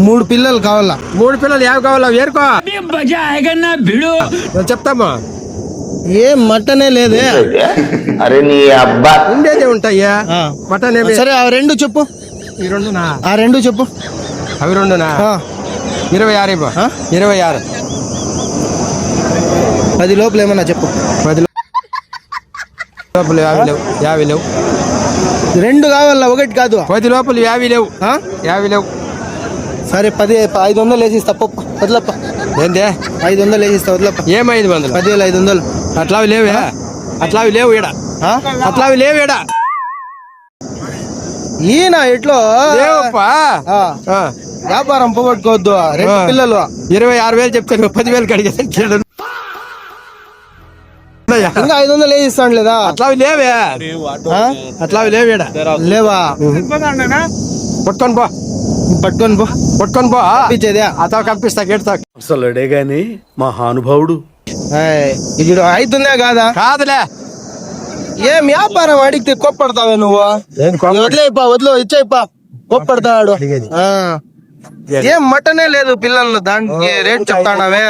మూడు పిల్లలు కావాలా. మూడు పిల్లలు ఏవి కావాలా వేరుకో చెప్తామా. ఏం మటనే లేదే. అరే నీ అబ్బా ఉండేదే ఉంటాయా మటన్ ఏమి. సరే ఆ రెండు చెప్పు. ఈ రెండునా? ఆ రెండు చెప్పు. అవి రెండునా? 26 26. 10 లోపల ఏమన్నా చెప్పు. 10 లోపల 50 లేవు. రెండు కావాలా, ఒకటి కాదు. 10 లోపల 50 లేవు. 50 లేవు. సరే 500 వేసిస్తా. వదలప్ప. ఏందే 500 వేసిస్తా. వదలప్ప. ఏం 500? 10,500. అట్లావి లేవే. అట్లావి లేవు ఈడ. అట్లావి లేవు ఈడ. ఈయన ఎట్లో లేవప్పా. వ్యాపారం పోగొట్టుకోవద్దు. రెండు పిల్లలు 26,000 చెప్తాను. 10,000 కడిగేది ఇంకా 500 వేసిస్తాను లేదా? అట్లావి లేవే. అట్లావి లేవు ఈడ. లేవా? పట్టుకొని పో. పట్టుకొని పో. పట్టుకొని పో. ఇచ్చేదే అతను కనిపిస్తా గెడతా. అసలుడే గాని మహానుభావుడు. ఇది అవుతుందే కాదా? కాదులే. ఏం వ్యాపారం అడిగితే కోప్పడతావే నువ్వు? వదిలేపా, వదిలే ఇచ్చేయిపా. కోప్పడతాడు. ఏం మటనే లేదు పిల్లలు, దానికి రేట్ చెప్తానవే.